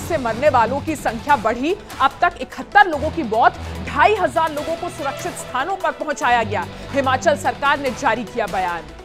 से मरने वालों की संख्या बढ़ी। अब तक 71 लोगों की मौत, 2500 लोगों को सुरक्षित स्थानों पर पहुंचाया गया। हिमाचल सरकार ने जारी किया बयान।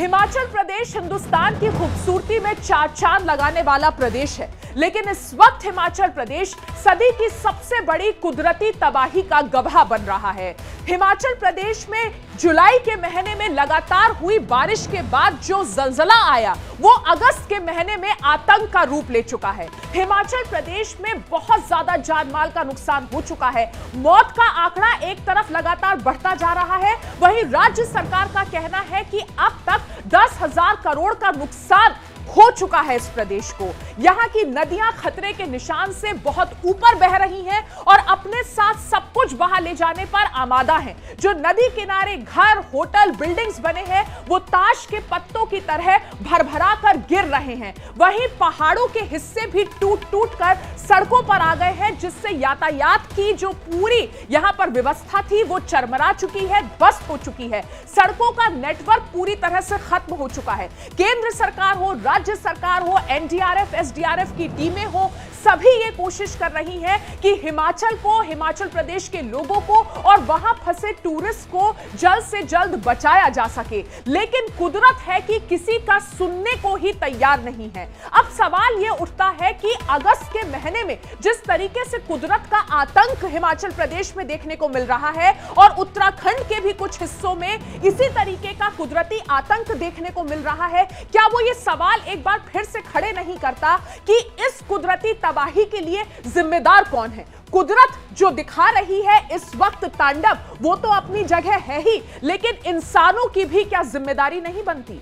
हिमाचल प्रदेश हिंदुस्तान की खूबसूरती में चार चांद लगाने वाला प्रदेश है, लेकिन इस वक्त हिमाचल प्रदेश सदी की सबसे बड़ी कुदरती तबाही का गवाह बन रहा है। हिमाचल प्रदेश में जुलाई के महीने में लगातार हुई बारिश के बाद जो जलजला आया वो अगस्त के महीने में आतंक का रूप ले चुका है। हिमाचल प्रदेश में बहुत ज्यादा जान माल का नुकसान हो चुका है। मौत का आंकड़ा एक तरफ लगातार बढ़ता जा रहा है, वहीं राज्य सरकार का कहना है कि अब तक 10,000 करोड़ का नुकसान हो चुका है इस प्रदेश को। यहाँ की नदियां खतरे के निशान से बहुत ऊपर बह रही हैं और अपने साथ सब कुछ बहा ले जाने पर आमादा हैं। जो नदी किनारे घर, होटल, बिल्डिंग्स बने हैं वो ताश के पत्तों की तरह भरभरा कर गिर रहे हैं। वहीं पहाड़ों के हिस्से भी टूट टूट कर सड़कों पर आ गए हैं, जिससे यातायात की जो पूरी यहाँ पर व्यवस्था थी वो चरमरा चुकी है, ध्वस्त हो चुकी है। सड़कों का नेटवर्क पूरी तरह से खत्म हो चुका है। केंद्र सरकार हो, राज्य सरकार हो, एनडीआरएफ, एसडीआरएफ की टीमें हो, सभी ये कोशिश कर रही हैं कि हिमाचल को, हिमाचल प्रदेश के लोगों को और वहां फंसे टूरिस्ट को जल्द से जल्द बचाया जा सके, लेकिन कुदरत है कि किसी का सुनने को ही तैयार नहीं है। अब सवाल ये उठता है कि अगस्त के महीने में जिस तरीके से कुदरत का आतंक हिमाचल प्रदेश में देखने को मिल रहा है और उत्तराखंड के भी कुछ हिस्सों में इसी तरीके का कुदरती आतंक देखने को मिल रहा है, क्या वो ये सवाल एक बार फिर से खड़े नहीं करता कि इस कुदरती तबाही के लिए जिम्मेदार कौन है? कुदरत जो दिखा रही है इस वक्त तांडव, वो तो अपनी जगह है ही, लेकिन इंसानों की भी क्या जिम्मेदारी नहीं बनती?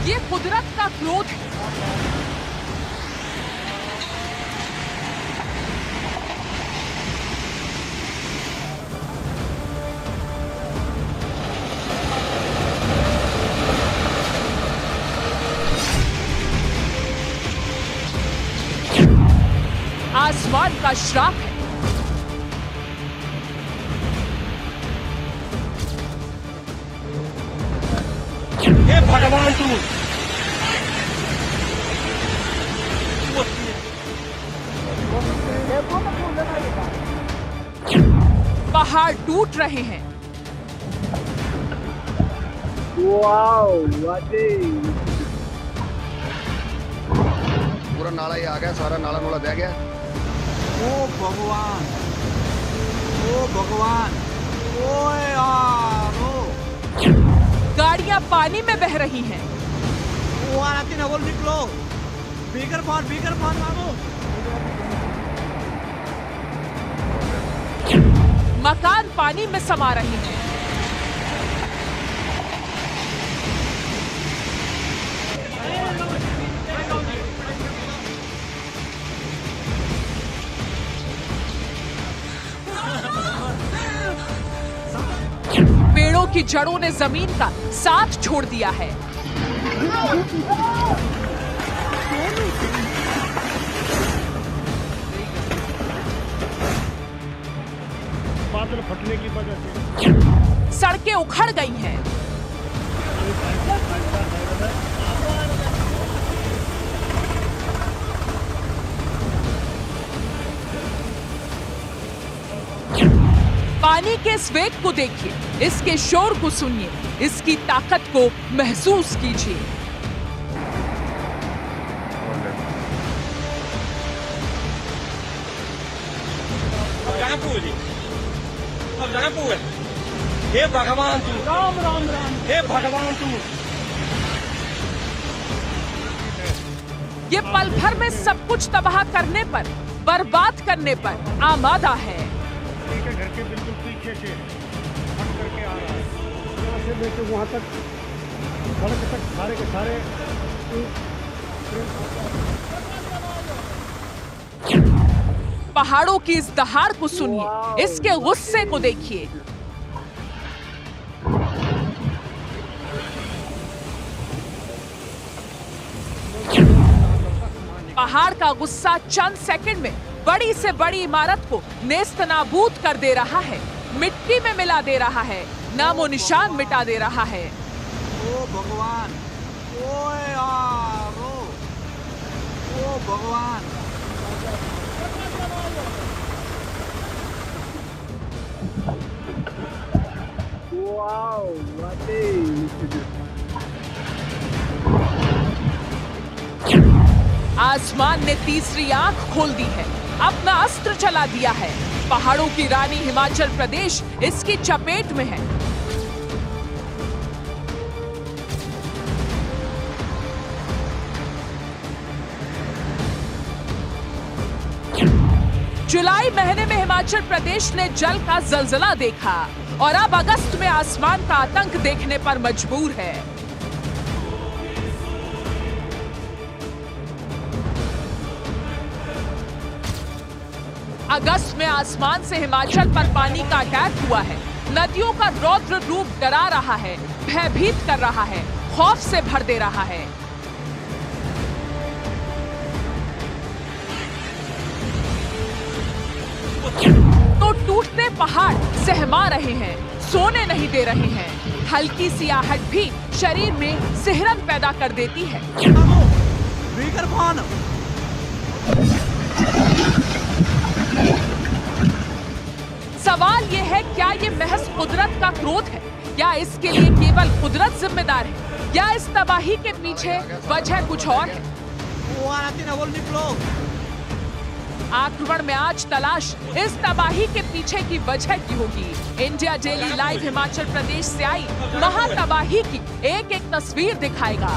ये कुदरत का क्रोध है। आसमान का श्राप है। हे भगवान तू पहाड़ टूट रहे हैं। वाओ, पूरा नाला ही आ गया, सारा नाला नोला बह गया। ओ भगवान, ओ भगवान, ओए यार, गाड़ियां पानी में बह रही हैं। ओ आती ना बोल निकलो, बीकर पान मांगो। मकान पानी में समा रहे हैं। पेड़ों की जड़ों ने जमीन का साथ छोड़ दिया है। बादल फटने की वजह से सड़कें उखड़ गई हैं। पानी के इस वेग को देखिए, इसके शोर को सुनिए, इसकी ताकत को महसूस कीजिए। हे भगवान तू, राम राम राम, हे भगवान तू। ये पल भर में सब कुछ तबाह करने पर, बर्बाद करने पर आमादा है। घर के बिल्कुल पीछे से हट करके आ रहा है, यहाँ से लेके वहाँ तक सड़क तक सारे के सारे पहाड़ों की इस दहाड़ को सुनिए, इसके गुस्से को देखिए। पहाड़ का गुस्सा चंद सेकंड में बड़ी से बड़ी इमारत को नेस्तनाबूद कर दे रहा है, मिट्टी में मिला दे रहा है, नामो निशान मिटा दे रहा है। ओ भगवान, ओ यार, ओ भगवान। Wow, what a आसमान ने तीसरी आंख खोल दी है, अपना अस्त्र चला दिया है। पहाड़ों की रानी हिमाचल प्रदेश इसकी चपेट में है। जुलाई महीने में हिमाचल प्रदेश ने जल का जलजला देखा और अब अगस्त में आसमान का आतंक देखने पर मजबूर है। अगस्त में आसमान से हिमाचल पर पानी का अटैक हुआ है। नदियों का रौद्र रूप डरा रहा है, भयभीत कर रहा है, खौफ से भर दे रहा है। तो टूटते पहाड़ सहमा रहे हैं, सोने नहीं दे रहे हैं। हल्की सी आहट भी शरीर में सिहरन पैदा कर देती है। सवाल ये है, क्या ये महज कुदरत का क्रोध है या इसके लिए केवल कुदरत जिम्मेदार है, या इस तबाही के पीछे वजह कुछ और है? आक्रमण में आज तलाश इस तबाही के पीछे की वजह की होगी। India daily live Himachal Pradesh से आई महातबाही की एक एक तस्वीर दिखाएगा।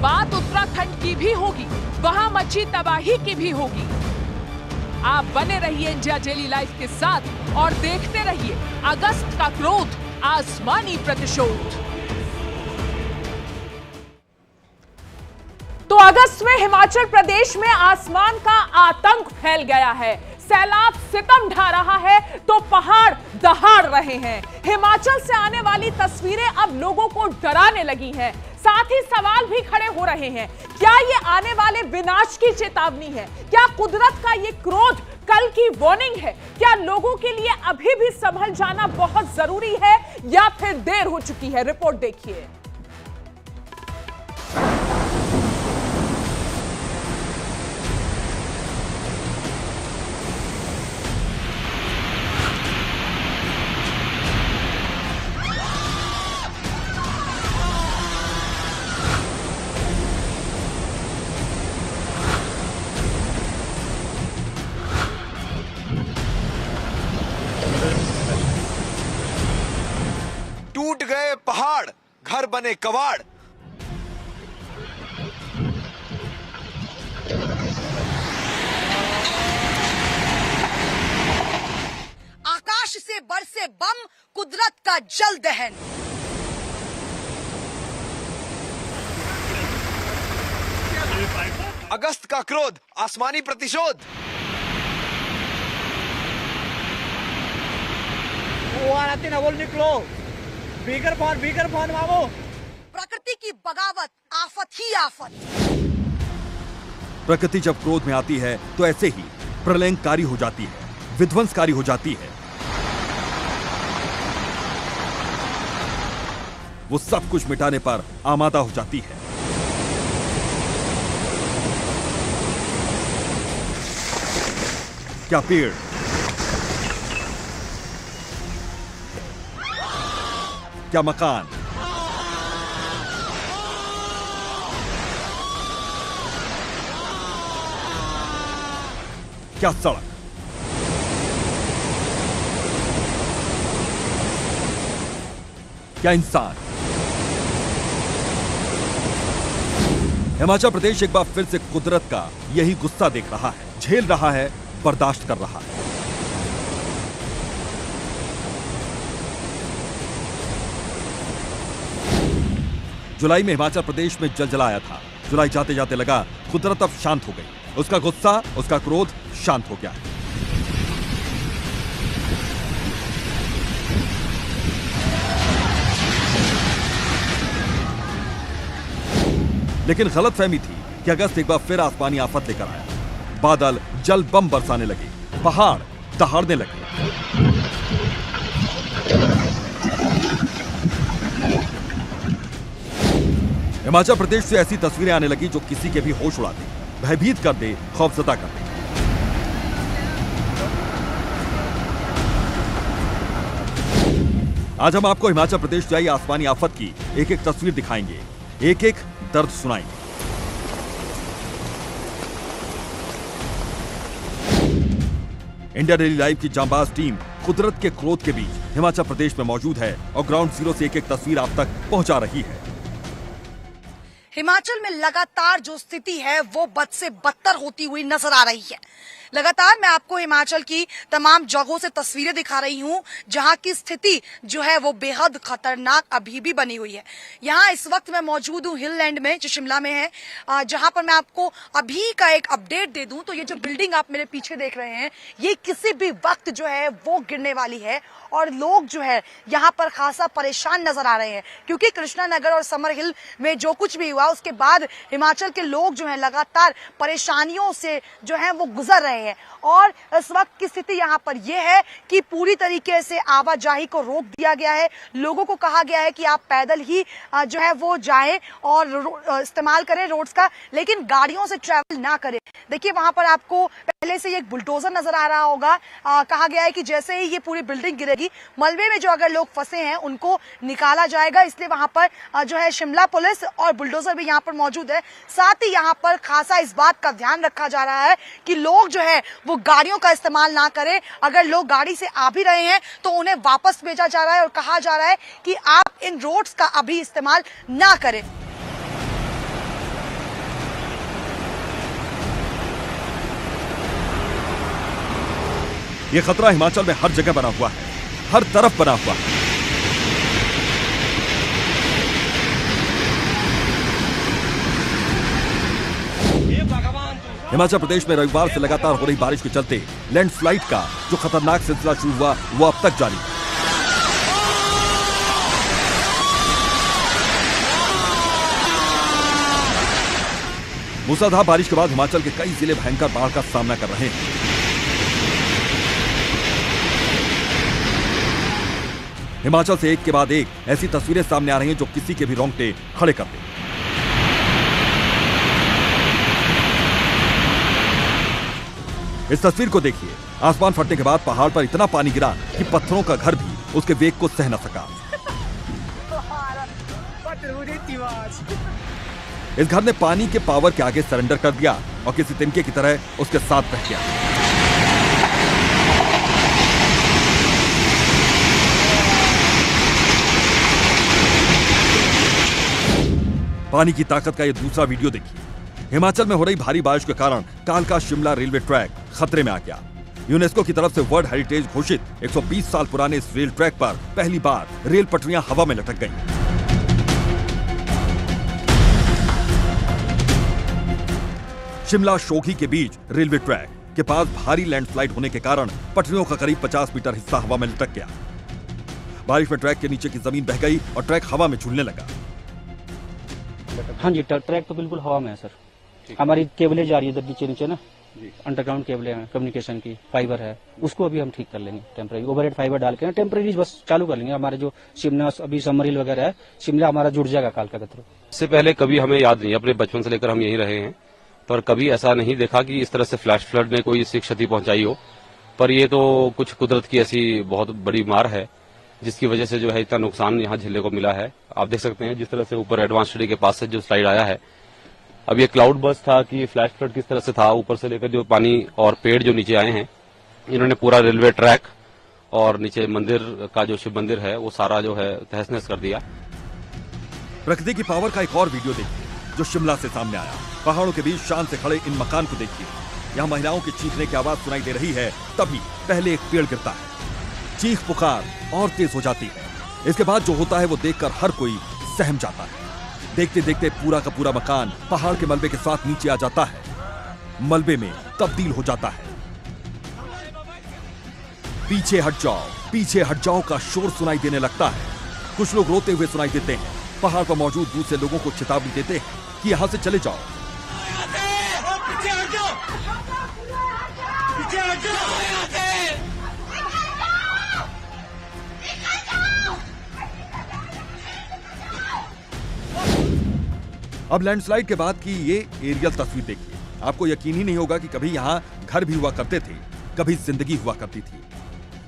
बात उत्तराखंड की भी होगी, वहां मची तबाही की भी होगी। आप बने रहिए इंडिया डेली लाइव के साथ और देखते रहिए अगस्त का क्रोध, आसमानी प्रतिशोध। तो अगस्त में हिमाचल प्रदेश में आसमान का आतंक फैल गया है। सैलाब सितम ढा रहा है तो पहाड़ दहाड़ रहे हैं। हिमाचल से आने वाली तस्वीरें अब लोगों को डराने लगी हैं। साथ ही सवाल भी खड़े हो रहे हैं, क्या ये आने वाले विनाश की चेतावनी है? क्या कुदरत का ये क्रोध कल की वार्निंग है? क्या लोगों के लिए अभी भी संभल जाना बहुत जरूरी है या फिर देर हो चुकी है? रिपोर्ट देखिए। टूट गए पहाड़, घर बने कवाड़। आकाश से बरसे बम, कुदरत का जल दहन। अगस्त का क्रोध, आसमानी प्रतिशोध। निकलो, बीकर फोन मामो। प्रकृति की बगावत, आफत ही आफत। प्रकृति जब क्रोध में आती है तो ऐसे ही प्रलयंकारी हो जाती है, विध्वंसकारी हो जाती है। वो सब कुछ मिटाने पर आमादा हो जाती है। क्या पेड़, क्या मकान, क्या सड़क, क्या इंसान। हिमाचल प्रदेश एक बार फिर से कुदरत का यही गुस्सा देख रहा है, झेल रहा है, बर्दाश्त कर रहा है। जुलाई में हिमाचल प्रदेश में जलजला आया था। जुलाई जाते जाते लगा कुदरत अब शांत हो गई। उसका गुस्सा, उसका क्रोध शांत हो गया। लेकिन गलतफहमी थी कि अगस्त एक बार फिर आसमानी आफत लेकर आया। बादल जल बम बरसाने लगे, पहाड़ दहाड़ने लगे। हिमाचल प्रदेश से ऐसी तस्वीरें आने लगी जो किसी के भी होश उड़ा दे, भयभीत कर दे, खौफजदा कर दे। आज हम आपको हिमाचल प्रदेश से आई आसमानी आफत की एक एक तस्वीर दिखाएंगे, एक एक दर्द सुनाएंगे। इंडिया डेली लाइव की जांबाज टीम कुदरत के क्रोध के बीच हिमाचल प्रदेश में मौजूद है और ग्राउंड जीरो से एक एक तस्वीर आप तक पहुंचा रही है। हिमाचल में लगातार जो स्थिति है वो बद से बदतर होती हुई नजर आ रही है। लगातार मैं आपको हिमाचल की तमाम जगहों से तस्वीरें दिखा रही हूं जहां की स्थिति जो है वो बेहद खतरनाक अभी भी बनी हुई है। यहां इस वक्त मैं मौजूद हूं हिल लैंड में जो शिमला में है, जहां पर मैं आपको अभी का एक अपडेट दे दूं तो ये जो बिल्डिंग आप मेरे पीछे देख रहे हैं ये किसी भी वक्त जो है वो गिरने वाली है और लोग जो है यहाँ पर खासा परेशान नजर आ रहे हैं क्योंकि कृष्णा नगर और समर हिल में जो कुछ भी हुआ उसके बाद हिमाचल के लोग जो है लगातार परेशानियों से जो है वो गुजर रहे हैं। और इस वक्त की स्थिति यहाँ पर यह है कि पूरी तरीके से आवाजाही को रोक दिया गया है। लोगों को कहा गया है कि आप पैदल ही जो है वो जाएं और इस्तेमाल करें रोड्स का, लेकिन गाड़ियों से ट्रैवल ना करें। देखिए वहां पर आपको पहले से एक बुलडोजर नजर आ रहा होगा। कहा गया है कि जैसे ही ये पूरी बिल्डिंग गिरेगी मलबे में जो अगर लोग फंसे हैं उनको निकाला जाएगा, इसलिए वहां पर जो है शिमला पुलिस और बुलडोजर भी यहाँ पर मौजूद है। साथ ही यहाँ पर खासा इस बात का ध्यान रखा जा रहा है कि लोग जो है वो गाड़ियों का इस्तेमाल ना करें। अगर लोग गाड़ी से आ भी रहे हैं तो उन्हें वापस भेजा जा रहा है और कहा जा रहा है कि आप इन रोड्स का अभी इस्तेमाल ना करें। ये खतरा हिमाचल में हर जगह बना हुआ है, हर तरफ बना हुआ है। हिमाचल प्रदेश में रविवार से लगातार हो रही बारिश के चलते लैंडस्लाइड का जो खतरनाक सिलसिला शुरू हुआ वो अब तक जारी है। मूसलाधार बारिश के बाद हिमाचल के कई जिले भयंकर बाढ़ का सामना कर रहे हैं। हिमाचल से एक के बाद एक ऐसी तस्वीरें सामने आ रही हैं जो किसी के भी रोंगटे खड़े कर दें। इस तस्वीर को देखिए, आसमान फटने के बाद पहाड़ पर इतना पानी गिरा कि पत्थरों का घर भी उसके वेग को सह न सका। इस घर ने पानी के पावर के आगे सरेंडर कर दिया और किसी तिनके की तरह उसके साथ बह गया। पानी की ताकत का यह दूसरा वीडियो देखिए। हिमाचल में हो रही भारी बारिश के कारण कालका शिमला रेलवे ट्रैक खतरे में आ गया। यूनेस्को की तरफ से वर्ल्ड हेरिटेज घोषित 120 साल पुराने इस रेल ट्रैक पर पहली बार रेल पटरियां हवा में लटक गईं। शिमला शोघी के बीच रेलवे ट्रैक के पास भारी लैंडस्लाइड होने के कारण पटरियों का करीब 50 मीटर हिस्सा हवा में लटक गया। बारिश में ट्रैक के नीचे की जमीन बह गई और ट्रैक हवा में झूलने लगा। हाँ जी, ट्रैक तो बिल्कुल हवा में है सर। हमारी केबलें जा रही है इधर नीचे नीचे ना, अंडरग्राउंड केबलें हैं, कम्युनिकेशन की फाइबर है, उसको अभी हम ठीक कर लेंगे। टेम्परेरी ओवरहेड फाइबर डाल के टेम्परेरी बस चालू कर लेंगे। हमारे जो शिमला अभी समर हिल वगैरह है, शिमला हमारा जुड़ जाएगा कालका के थ्रू। इससे पहले कभी हमें याद नहीं, अपने बचपन से लेकर हम यहीं रहे हैं, पर कभी ऐसा नहीं देखा कि इस तरह से फ्लैश फ्लड ने कोई ऐसी क्षति पहुंचाई हो। पर ये तो कुछ कुदरत की ऐसी बहुत बड़ी मार है जिसकी वजह से जो है इतना नुकसान यहाँ झेलने को मिला है। आप देख सकते हैं जिस तरह से ऊपर एडवांस स्टडी के पास से जो स्लाइड आया है। अब ये क्लाउड बर्स्ट था कि फ्लैश फ्लड किस तरह से था, ऊपर से लेकर जो पानी और पेड़ जो नीचे आए हैं, इन्होंने पूरा रेलवे ट्रैक और नीचे मंदिर का जो शिव मंदिर है वो सारा जो है तहस नहस कर दिया। प्रकृति की पावर का एक और वीडियो देखिए जो शिमला से सामने आया। पहाड़ों के बीच शान से खड़े इन मकान को देखिए। यहाँ महिलाओं की चीखने की आवाज सुनाई दे रही है, तभी पहले एक पेड़ गिरता है, चीख पुकार और तेज हो जाती है। इसके बाद जो होता है वो देखकर हर कोई सहम जाता है। देखते देखते पूरा का पूरा मकान पहाड़ के मलबे के साथ नीचे आ जाता है, मलबे में तब्दील हो जाता है। पीछे हट जाओ का शोर सुनाई देने लगता है। कुछ लोग रोते हुए सुनाई देते हैं। पहाड़ पर मौजूद दूसरे लोगों को चेतावनी देते हैं कि यहां से चले जाओ। अब लैंडस्लाइड के बाद की ये एरियल तस्वीर देखिए। आपको यकीन ही नहीं होगा कि कभी यहाँ घर भी हुआ करते थे, कभी जिंदगी हुआ करती थी।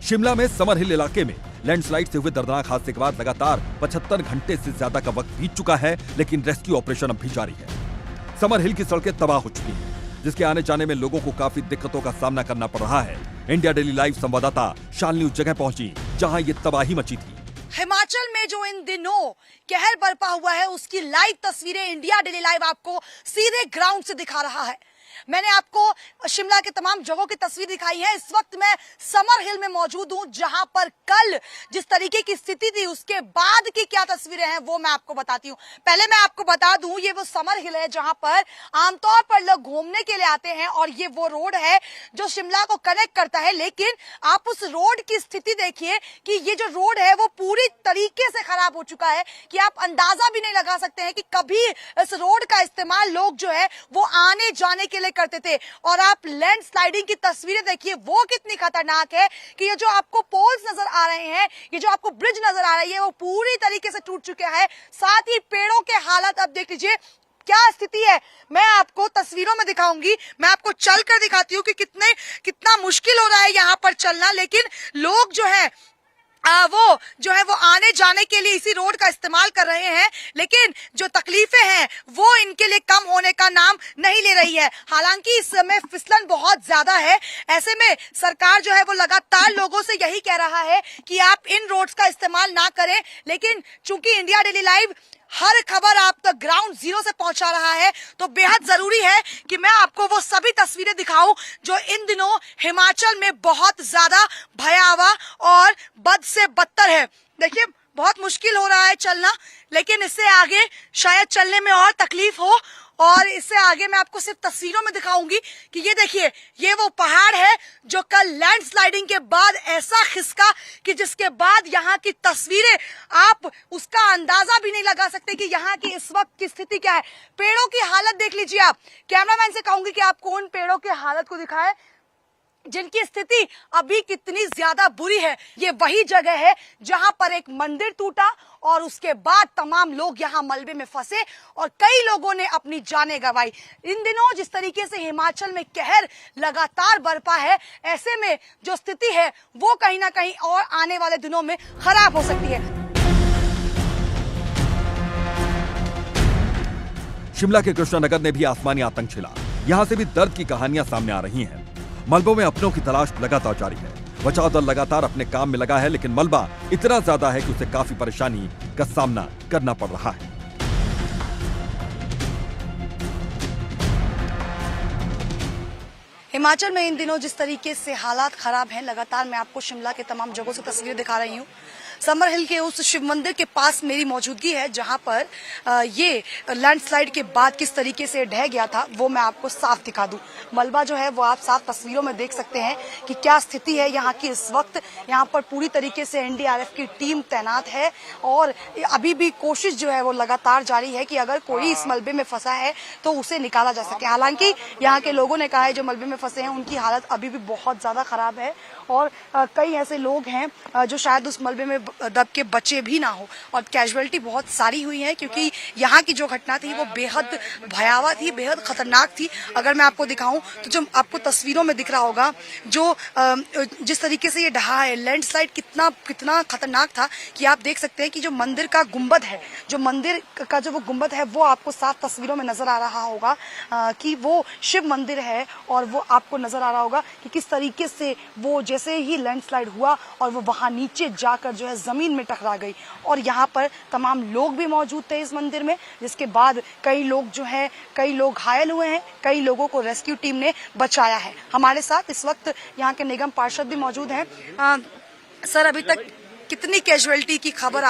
शिमला में समर हिल इलाके में लैंडस्लाइड से हुए दर्दनाक हादसे के बाद लगातार 75 घंटे से ज्यादा का वक्त बीत चुका है, लेकिन रेस्क्यू ऑपरेशन अब भी जारी है। समर हिल की सड़कें तबाह हो चुकी हैं, जिसके आने जाने में लोगों को काफी दिक्कतों का सामना करना पड़ रहा है। इंडिया डेली लाइव संवाददाता शालिनी उस जगह पहुंची जहां ये तबाही मची थी। हिमाचल में जो इन दिनों कहर बरपा हुआ है, उसकी लाइव तस्वीरें इंडिया डेली लाइव आपको सीधे ग्राउंड से दिखा रहा है। मैंने आपको शिमला के तमाम जगहों की तस्वीर दिखाई है। इस वक्त मैं समर हिल में मौजूद हूं, जहां पर कल जिस तरीके की स्थिति थी उसके बाद की क्या तस्वीरें हैं वो मैं आपको बताती हूं। पहले मैं आपको बता दूं, ये वो समर हिल है जहां पर आमतौर पर लोग घूमने के लिए आते हैं और ये वो रोड है जो शिमला को कनेक्ट करता है। लेकिन आप उस रोड की स्थिति देखिए कि ये जो रोड है वो पूरी तरीके से खराब हो चुका है कि आप अंदाजा भी नहीं लगा सकते हैं कि कभी इस रोड का इस्तेमाल लोग जो है वो आने जाने के लिए करते थे। और आप लैंडस्लाइडिंग की तस्वीरें देखिए, वो कितनी खतरनाक है कि ये जो आपको पोल्स नजर आ रहे हैं, ये जो आपको ब्रिज नजर आ रही है, वो पूरी तरीके से टूट चुके हैं। साथ ही पेड़ों के हालत अब देख लीजिए क्या स्थिति है। मैं आपको तस्वीरों में दिखाऊंगी, मैं आपको चलकर दिखाती हूँ कि कितना मुश्किल हो रहा है यहाँ पर चलना। लेकिन लोग जो है वो आने जाने के लिए इसी रोड का इस्तेमाल कर रहे हैं, लेकिन जो तकलीफें हैं वो इनके लिए कम होने का नाम नहीं ले रही है। हालांकि इस समय फिसलन बहुत ज्यादा है। ऐसे में सरकार जो है वो लगातार लोगों से यही कह रहा है कि आप इन रोड्स का इस्तेमाल ना करें। लेकिन चूंकि इंडिया डेली लाइव हर खबर आप तक ग्राउंड जीरो से पहुंचा रहा है, तो बेहद जरूरी है कि मैं आपको वो सभी तस्वीरें दिखाऊं जो इन दिनों हिमाचल में बहुत ज्यादा भयावह और बद से बदतर है। देखिए बहुत मुश्किल हो रहा है चलना, लेकिन इससे आगे शायद चलने में और तकलीफ हो। और इससे आगे मैं आपको सिर्फ तस्वीरों में दिखाऊंगी कि ये देखिए, ये वो पहाड़ है जो कल लैंडस्लाइडिंग के बाद ऐसा खिसका कि जिसके बाद यहाँ की तस्वीरें आप उसका अंदाजा भी नहीं लगा सकते कि यहाँ की इस वक्त की स्थिति क्या है। पेड़ों की हालत देख लीजिए आप। कैमरामैन से कहूंगी कि आपको उन पेड़ों की हालत को दिखाए जिनकी स्थिति अभी कितनी ज्यादा बुरी है। ये वही जगह है जहां पर एक मंदिर टूटा और उसके बाद तमाम लोग यहां मलबे में फंसे और कई लोगों ने अपनी जानें गंवाई। इन दिनों जिस तरीके से हिमाचल में कहर लगातार बरपा है, ऐसे में जो स्थिति है वो कहीं ना कहीं और आने वाले दिनों में खराब हो सकती है। शिमला के कृष्णानगर ने भी आसमानी आतंक छिला। यहाँ से भी दर्द की कहानियां सामने आ रही हैं। मलबों में अपनों की तलाश लगातार जारी है। बचाव दल लगातार अपने काम में लगा है, लेकिन मलबा इतना ज्यादा है कि उसे काफी परेशानी का सामना करना पड़ रहा है। हिमाचल में इन दिनों जिस तरीके से हालात खराब हैं, लगातार मैं आपको शिमला के तमाम जगहों से तस्वीरें दिखा रही हूँ। समर हिल के उस शिव मंदिर के पास मेरी मौजूदगी है जहां पर ये लैंडस्लाइड के बाद किस तरीके से ढह गया था वो मैं आपको साफ दिखा दूं। मलबा जो है वो आप साफ तस्वीरों में देख सकते हैं कि क्या स्थिति है यहाँ की इस वक्त। यहाँ पर पूरी तरीके से एनडीआरएफ की टीम तैनात है और अभी भी कोशिश जो है वो लगातार जारी है कि अगर कोई इस मलबे में फंसा है तो उसे निकाला जा सके। हालांकि यहाँ के लोगों ने कहा है जो मलबे में फंसे हैं उनकी हालत अभी भी बहुत ज्यादा खराब है और कई ऐसे लोग हैं जो शायद उस मलबे में दब के बचे भी ना हो और कैजुअलिटी बहुत सारी हुई है, क्योंकि यहाँ की जो घटना थी वो बेहद भयावह थी, बेहद खतरनाक थी। अगर मैं आपको दिखाऊं तो जो आपको तस्वीरों में दिख रहा होगा जो जिस तरीके से ये ढहा है, लैंडस्लाइड कितना खतरनाक था कि आप देख सकते हैं कि जो मंदिर का गुंबद है, जो मंदिर का जो वो गुंबद है वो आपको साफ तस्वीरों में नजर आ रहा होगा कि वो शिव मंदिर है और वो आपको नजर आ रहा होगा कि किस तरीके से वो जैसे ही लैंडस्लाइड हुआ और वो वहां नीचे जाकर जो है जमीन में टकरा गई। और यहाँ पर तमाम लोग भी मौजूद थे इस मंदिर में, जिसके बाद कई लोग घायल हुए हैं, कई लोगों को रेस्क्यू टीम ने बचाया है। हमारे साथ इस वक्त यहाँ के निगम पार्षद भी मौजूद हैं। सर, अभी तक कितनी कैजुअलिटी की खबर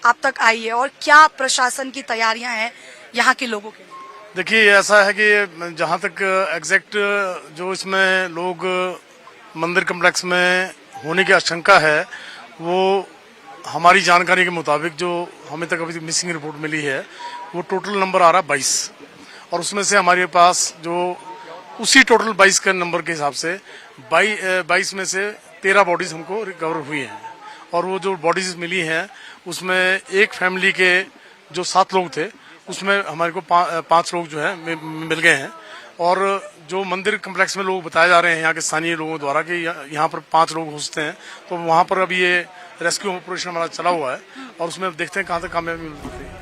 आप तक आई है और क्या प्रशासन की तैयारियां हैं यहाँ के लोगों के लिए? देखिए, ऐसा है कि जहाँ तक एग्जैक्ट जो इसमें लोग मंदिर कम्प्लेक्स में होने की आशंका है, वो हमारी जानकारी के मुताबिक जो हमें तक अभी मिसिंग रिपोर्ट मिली है, वो टोटल नंबर आ रहा है 22, और उसमें से हमारे पास जो उसी टोटल 22 के नंबर के हिसाब से 22 में से 13 बॉडीज हमको रिकवर हुई हैं। और वो जो बॉडीज मिली हैं उसमें एक फैमिली के जो 7 लोग थे, उसमें हमारे को 5 लोग जो है मिल गए हैं। और जो मंदिर कम्प्लेक्स में लोग बताए जा रहे हैं यहाँ के स्थानीय लोगों द्वारा कि यहाँ पर 5 लोग हो सकते हैं, तो वहाँ पर अभी ये रेस्क्यू ऑपरेशन हमारा चला हुआ है और उसमें देखते हैं कहाँ तक कामयाबी मिलती है।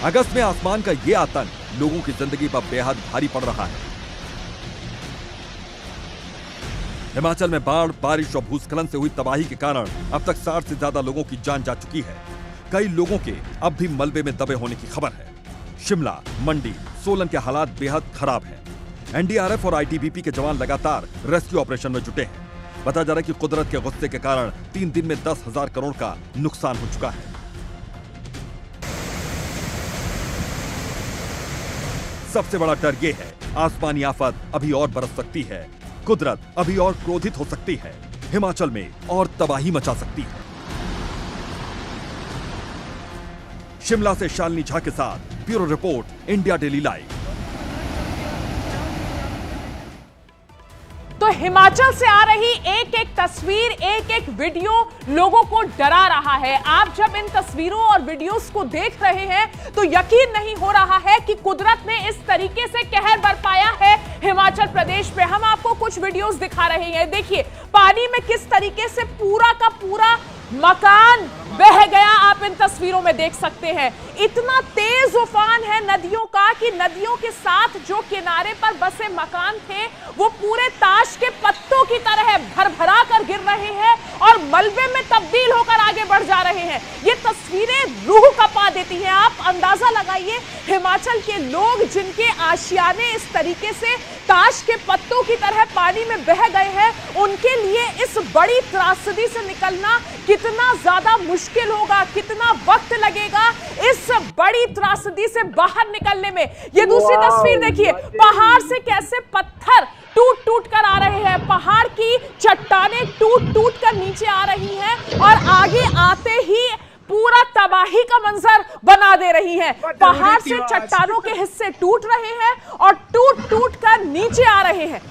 अगस्त में आसमान का ये आतंक लोगों की जिंदगी पर बेहद भारी पड़ रहा है। हिमाचल में बाढ़, बारिश और भूस्खलन से हुई तबाही के कारण अब तक 60 से ज्यादा लोगों की जान जा चुकी है। कई लोगों के अब भी मलबे में दबे होने की खबर है। शिमला, मंडी, सोलन के हालात बेहद खराब हैं। एनडीआरएफ और आईटीबीपी के जवान लगातार रेस्क्यू ऑपरेशन में जुटे हैं। बताया जा रहा है कि कुदरत के गुस्से के कारण 3 दिन में 10,000 करोड़ का नुकसान हो चुका है। सबसे बड़ा डर यह है, आसमानी आफत अभी और बरस सकती है। कुदरत अभी और क्रोधित हो सकती है। हिमाचल में और तबाही मचा सकती है। शिमला से शालिनी झा के साथ bureau report, India daily live. तो हिमाचल से आ रही एक एक तस्वीर, एक एक वीडियो लोगों को डरा रहा है। आप जब इन तस्वीरों और वीडियोस को देख रहे हैं तो यकीन नहीं हो रहा है कि कुदरत ने इस तरीके से कहर बरपाया है हिमाचल प्रदेश पे। हम आपको कुछ वीडियोस दिखा रहे हैं। देखिए पानी में किस तरीके से पूरा का पूरा मकान बह गया, आप इन तस्वीरों में देख सकते हैं। इतना तेज उफान है नदियों का कि नदियों के साथ जो किनारे पर बसे मकान थे वो पूरे ताश के पत्तों की तरह भरभरा कर गिर रहे हैं और मलबे में तब्दील होकर आगे बढ़ जा रहे हैं। ये तस्वीरें रूह कपा देती हैं। आप अंदाजा लगाइए, हिमाचल के लोग जिनके आशियाने इस तरीके से ताश के पत्तों की तरह पानी में बह गए हैं, उनके लिए इस बड़ी त्रासदी से निकलना कितना ज्यादा मुश्किल होगा, कितना वक्त लगेगा इस बड़ी त्रासदी से बाहर निकलने में। ये दूसरी तस्वीर देखिए, पहाड़ से कैसे पत्थर टूट टूट कर आ रहे हैं। पहाड़ की चट्टानें टूट टूट कर नीचे आ रही हैं और आगे आते ही पूरा तबाही का मंजर बना दे रही है। पहाड़ से चट्टानों के हिस्से टूट रहे हैं और टूट टूट कर नीचे आ रहे हैं।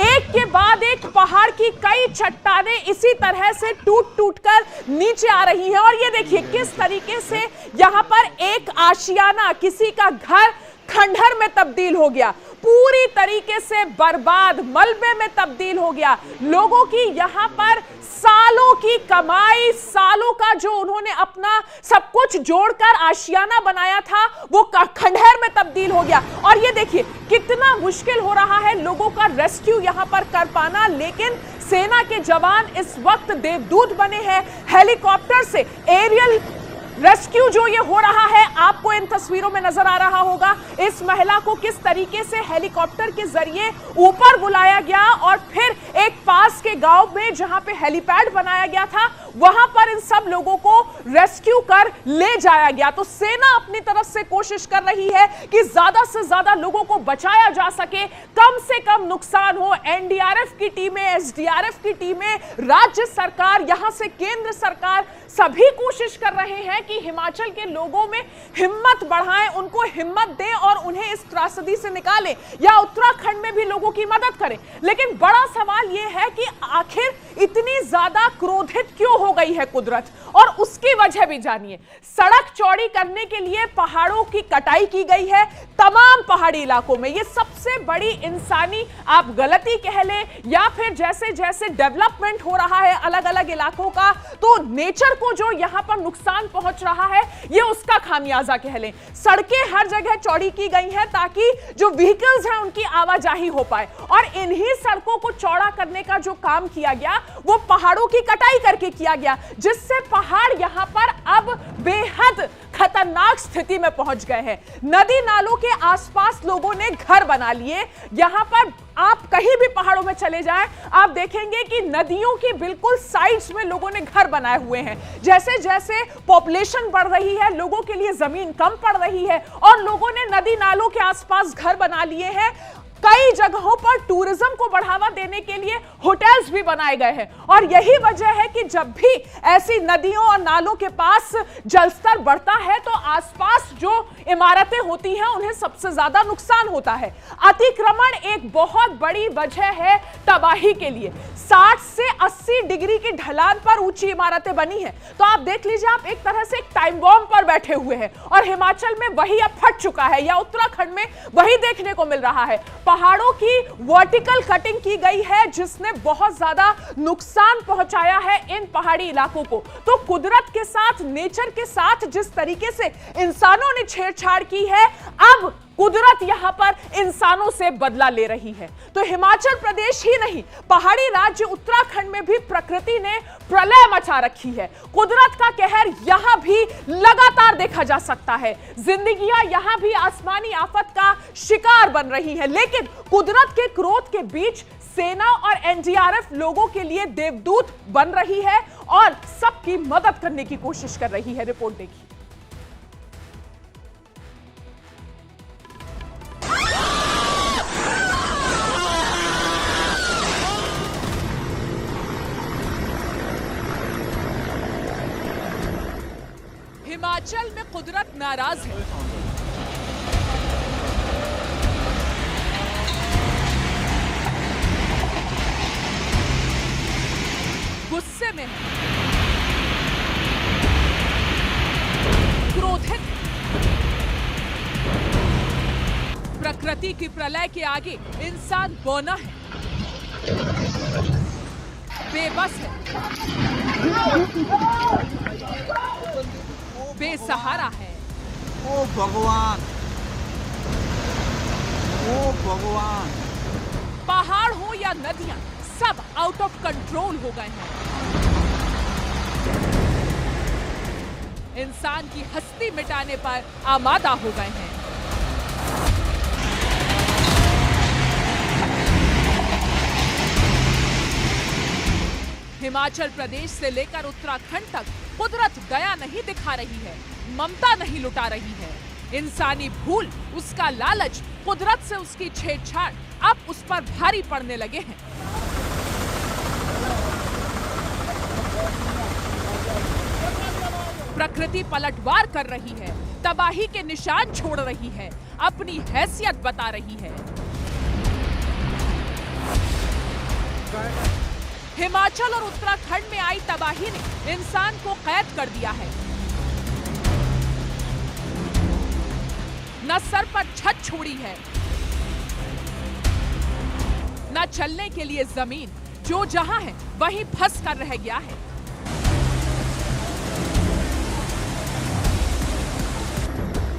एक के बाद एक पहाड़ की कई चट्टानें इसी तरह से टूट टूट कर नीचे आ रही हैं। और ये देखिए किस तरीके से यहां पर एक आशियाना, किसी का घर खंडहर में तब्दील हो गया, पूरी तरीके से बर्बाद, मलबे में तब्दील हो गया। लोगों की यहां पर सालों की कमाई, सालों का जो उन्होंने अपना सब कुछ जोड़कर आशियाना बनाया था, वो खंडहर में तब्दील हो गया। और ये देखिए कितना मुश्किल हो रहा है लोगों का रेस्क्यू यहां पर कर पाना। लेकिन सेना के जवान इस वक्त देवदूत बने हैं। हेलीकॉप्टर से एरियल रेस्क्यू जो ये हो रहा है, आपको इन तस्वीरों में नजर आ रहा होगा। इस महिला को किस तरीके से हेलीकॉप्टर के जरिए ऊपर बुलाया गया और फिर एक पास के गांव में जहां पे हेलीपैड बनाया गया था, वहां पर इन सब लोगों को रेस्क्यू कर ले जाया गया। तो सेना अपनी तरफ से कोशिश कर रही है कि ज्यादा से ज्यादा लोगों को बचाया जा सके, कम से कम नुकसान हो। एनडीआरएफ की टीमें, एसडीआरएफ की टीमें, राज्य सरकार, यहां से केंद्र सरकार, सभी कोशिश कर रहे हैं कि हिमाचल के लोगों में हिम्मत बढ़ाएं, उनको हिम्मत दें और उन्हें इस त्रासदी से निकालें, या उत्तराखंड में भी लोगों की मदद करें। लेकिन बड़ा सवाल यह है कि आखिर इतनी ज्यादा क्रोधित क्यों हो गई है कुदरत, और उसकी वजह भी जानिए। सड़क चौड़ी करने के लिए पहाड़ों की कटाई की गई है तमाम पहाड़ी इलाकों में। यह सबसे बड़ी इंसानी आप गलती कह लें, या फिर जैसे जैसे डेवलपमेंट हो रहा है अलग अलग इलाकों का, तो नेचर को जो यहां पर नुकसान पहुंच रहा है, ये उसका खामियाजा कह लें। सड़कें हर जगह चौड़ी की गई हैं ताकि जो व्हीकल्स हैं उनकी आवाजाही हो पाए, और इन्हीं सड़कों को चौड़ा करने का जो काम किया गया वो पहाड़ों की कटाई करके किया गया, जिससे पहाड़ यहां पर अब बेहद खतरनाक स्थिति में पहुंच गए हैं। नदी नालों के आसपास लोगों ने घर बना लिए। यहां पर आप कहीं भी पहाड़ों में चले जाएं, आप देखेंगे कि नदियों की बिल्कुल साइड्स में लोगों ने घर बनाए हुए हैं। जैसे जैसे पॉपुलेशन बढ़ रही है, लोगों के लिए जमीन कम पड़ रही है और लोगों ने नदी नालों के आसपास घर बना लिए हैं। कई जगहों पर टूरिज्म को बढ़ावा देने के लिए होटल्स भी बनाए गए हैं और यही वजह है कि जब भी ऐसी नदियों और नालों के पास जलस्तर बढ़ता है तो आसपास जो इमारतें होती हैं उन्हें सबसे ज्यादा नुकसान होता है। अतिक्रमण एक बहुत बड़ी वजह है तबाही के लिए। 60 से 80 डिग्री की ढलान पर ऊंची इमारतें बनी हैं। तो आप देख लीजिए, आप एक तरह से एक टाइम बॉम्ब पर बैठे हुए हैं और हिमाचल में वही अब फट चुका है या उत्तराखंड में वही देखने को मिल रहा है। पहाड़ों की वर्टिकल कटिंग की गई है जिसने बहुत ज्यादा नुकसान पहुंचाया है इन पहाड़ी इलाकों को। तो कुदरत के साथ, नेचर के साथ जिस तरीके से इंसानों ने छेड़छाड़ की है, अब कुदरत यहां पर इंसानों से बदला ले रही है। तो हिमाचल प्रदेश ही नहीं, पहाड़ी राज्य उत्तराखंड में भी प्रकृति ने प्रलय मचा रखी है। कुदरत का कहर यहां भी लगातार देखा जा सकता है। जिंदगियां यहां भी आसमानी आफत का शिकार बन रही है, लेकिन कुदरत के क्रोध के बीच सेना और एनडीआरएफ लोगों के लिए देवदूत बन रही है और सबकी मदद करने की कोशिश कर रही है। रिपोर्ट देखिए। हिमाचल में कुदरत नाराज है। गुस्से में है, क्रोधित, प्रकृति की प्रलय के आगे इंसान बौना है, बेबस है, बेसहारा है। ओ भगवान, ओ भगवान। पहाड़ हो या नदियां, सब आउट ऑफ कंट्रोल हो गए हैं। इंसान की हस्ती मिटाने पर आमादा हो गए हैं। हिमाचल प्रदेश से लेकर उत्तराखंड तक कुदरत दया नहीं दिखा रही है, ममता नहीं लुटा रही है। इंसानी भूल, उसका लालच, कुदरत से उसकी छेड़छाड़ अब उस पर भारी पड़ने लगे हैं। प्रकृति पलटवार कर रही है, तबाही के निशान छोड़ रही है, अपनी हैसियत बता रही है। हिमाचल और उत्तराखंड में आई तबाही ने इंसान को कैद कर दिया है। न सर पर छत छोड़ी है, न चलने के लिए जमीन, जो जहां है वहीं फंस कर रह गया है।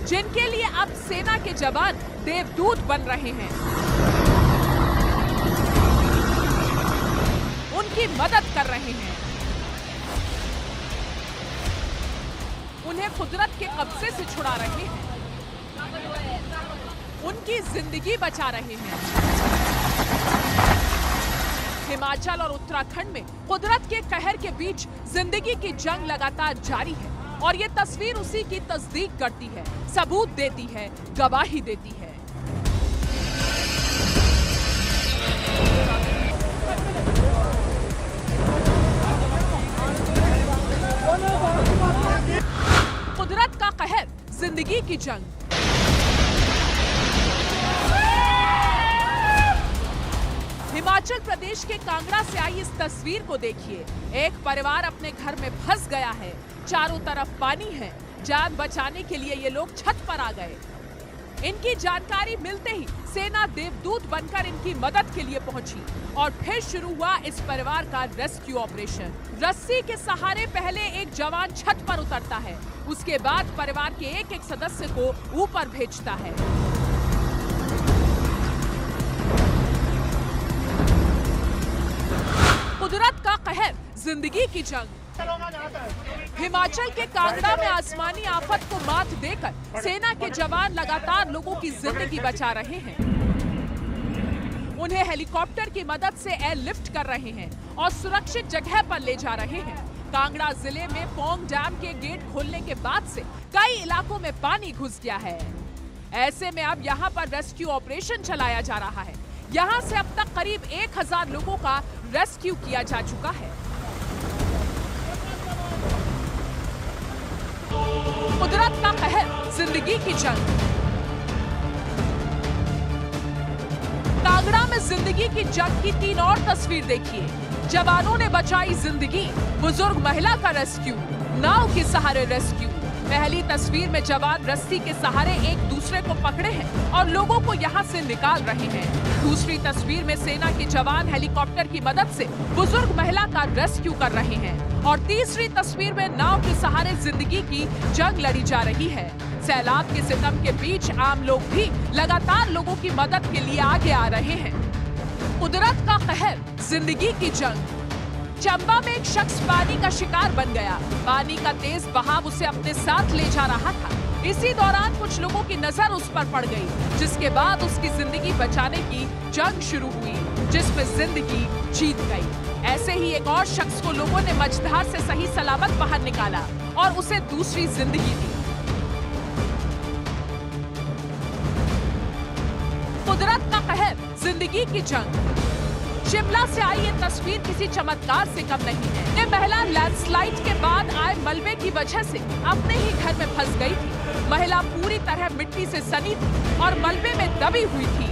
जिनके लिए अब सेना के जवान देवदूत बन रहे हैं, उनकी मदद कर रहे हैं, उन्हें कुदरत के कब्जे से छुड़ा रहे हैं, उनकी जिंदगी बचा रहे हैं। हिमाचल और उत्तराखंड में कुदरत के कहर के बीच जिंदगी की जंग लगातार जारी है और ये तस्वीर उसी की तस्दीक करती है, सबूत देती है, गवाही देती है। कुदरत का कहर, जिंदगी की जंग। हिमाचल प्रदेश के कांगड़ा से आई इस तस्वीर को देखिए। एक परिवार अपने घर में फंस गया है, चारों तरफ पानी है। जान बचाने के लिए ये लोग छत पर आ गए। इनकी जानकारी मिलते ही सेना देवदूत बनकर इनकी मदद के लिए पहुंची और फिर शुरू हुआ इस परिवार का रेस्क्यू ऑपरेशन। रस्सी के सहारे पहले एक जवान छत पर उतरता है, उसके बाद परिवार के एक एक सदस्य को ऊपर भेजता है। कुदरत का कहर, जिंदगी की जंग। हिमाचल के कांगड़ा में आसमानी आफत को मात देकर सेना के जवान लगातार लोगों की जिंदगी बचा रहे हैं। उन्हें हेलीकॉप्टर की मदद से एयरलिफ्ट कर रहे हैं और सुरक्षित जगह पर ले जा रहे हैं। कांगड़ा जिले में पौंग डैम के गेट खोलने के बाद से कई इलाकों में पानी घुस गया है। ऐसे में अब यहाँ पर रेस्क्यू ऑपरेशन चलाया जा रहा है। यहाँ से अब तक करीब 1000 लोगों का रेस्क्यू किया जा चुका है। कुदरत का कहर, जिंदगी की जंग। कांगड़ा में जिंदगी की जंग की 3 और तस्वीर देखिए। जवानों ने बचाई जिंदगी, बुजुर्ग महिला का रेस्क्यू, नाव के सहारे रेस्क्यू। पहली तस्वीर में जवान रस्सी के सहारे एक दूसरे को पकड़े हैं और लोगों को यहां से निकाल रहे हैं। दूसरी तस्वीर में सेना के जवान हेलीकॉप्टर की मदद से बुजुर्ग महिला का रेस्क्यू कर रहे हैं और तीसरी तस्वीर में नाव के सहारे जिंदगी की जंग लड़ी जा रही है। सैलाब के सितम के बीच आम लोग भी लगातार लोगों की मदद के लिए आगे आ रहे हैं। कुदरत का कहर, जिंदगी की जंग। चंबा में एक शख्स पानी का शिकार बन गया। पानी का तेज बहाव उसे अपने साथ ले जा रहा था। इसी दौरान कुछ लोगों की नजर उस पर पड़ गई, जिसके बाद उसकी जिंदगी बचाने की जंग शुरू हुई, जिसमें जिंदगी जीत गई। ऐसे ही एक और शख्स को लोगों ने मझधार से सही सलामत बाहर निकाला और उसे दूसरी जिंदगी दी। कुदरत का कहर, जिंदगी की जंग। शिमला से आई ये तस्वीर किसी चमत्कार से कम नहीं है। ये महिला लैंडस्लाइड के बाद आए मलबे की वजह से अपने ही घर में फंस गई थी। महिला पूरी तरह मिट्टी से सनी थी और मलबे में दबी हुई थी।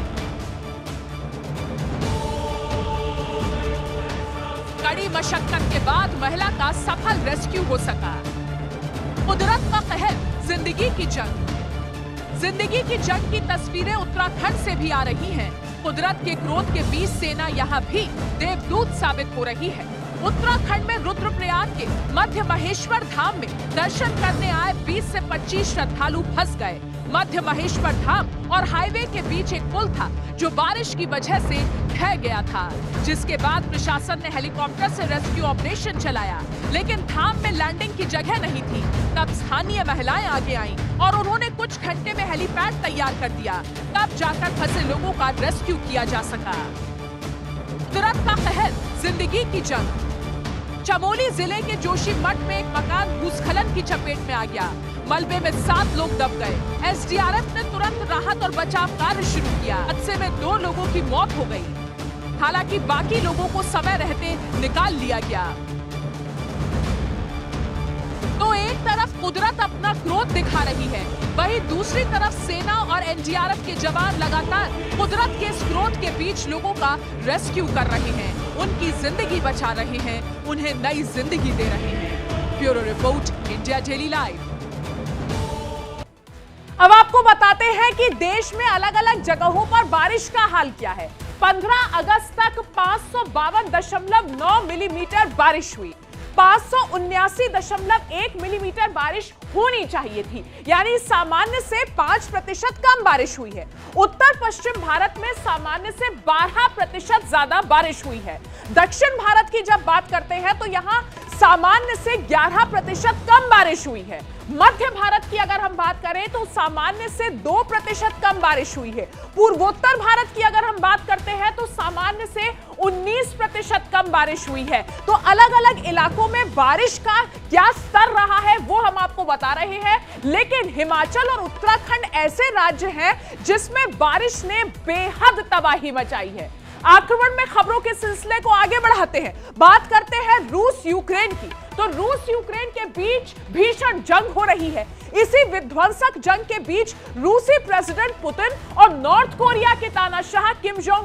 कड़ी मशक्कत के बाद महिला का सफल रेस्क्यू हो सका। कुदरत का कहर, जिंदगी की जंग। जिंदगी की जंग की तस्वीरें उत्तराखंड से भी आ रही हैं। कुदरत के क्रोध के बीच सेना यहाँ भी देवदूत साबित हो रही है। उत्तराखंड में रुद्रप्रयाग के मध्य महेश्वर धाम में दर्शन करने आए 20 से 25 श्रद्धालु फंस गए। मध्य महेश्वर धाम और हाईवे के बीच एक पुल था जो बारिश की वजह से ढह गया था, जिसके बाद प्रशासन ने हेलीकॉप्टर से रेस्क्यू ऑपरेशन चलाया, लेकिन धाम में लैंडिंग की जगह नहीं थी। तब स्थानीय महिलाएं आगे आईं और उन्होंने कुछ घंटे में हेलीपैड तैयार कर दिया। तब जाकर फंसे लोगों का रेस्क्यू किया जा सका। कुदरत का कहर, जिंदगी की जंग। चमोली जिले के जोशीमठ में एक मकान भूस्खलन की चपेट में आ गया। मलबे में 7 लोग दब गए। एसडीआरएफ ने तुरंत राहत और बचाव कार्य शुरू किया। हादसे में 2 लोगों की मौत हो गई। हालांकि बाकी लोगों को समय रहते निकाल लिया गया। तो एक तरफ कुदरत अपना क्रोध दिखा रही है, वहीं दूसरी तरफ सेना और एनडीआरएफ के जवान लगातार कुदरत के इस क्रोध के बीच लोगों का रेस्क्यू कर रहे हैं, उनकी जिंदगी बचा रहे हैं, उन्हें नई जिंदगी दे रहे हैं। Bureau report, India daily live. अब आपको बताते हैं कि देश में अलग अलग जगहों पर बारिश का हाल क्या है। 15 अगस्त तक 552.9 मिलीमीटर बारिश हुई। 579.1 मिलीमीटर बारिश होनी चाहिए थी, यानी सामान्य से 5% कम बारिश हुई है। उत्तर पश्चिम भारत में सामान्य से 12% ज्यादा बारिश हुई है। दक्षिण भारत की जब बात करते हैं तो यहाँ सामान्य से 11% कम बारिश हुई है। मध्य भारत की अगर हम बात करें तो सामान्य से 2% कम बारिश हुई है। पूर्वोत्तर भारत की अगर हम बात करते हैं तो सामान्य से 19% कम बारिश हुई है। तो अलग अलग इलाकों में बारिश का क्या स्तर रहा है वो हम आपको बता रहे हैं। लेकिन हिमाचल और उत्तराखंड ऐसे राज्य हैं जिसमें बारिश ने बेहद तबाही मचाई है। आक्रमण में खबरों के सिलसिले को आगे बढ़ाते हैं, बात करते हैं रूस यूक्रेन की। तो रूस यूक्रेन के बीच भीषण जंग हो रही है। इसी विध्वंसक जंग के बीच रूसी प्रेसिडेंट पुतिन और नॉर्थ कोरिया के तानाशाह किम जोंग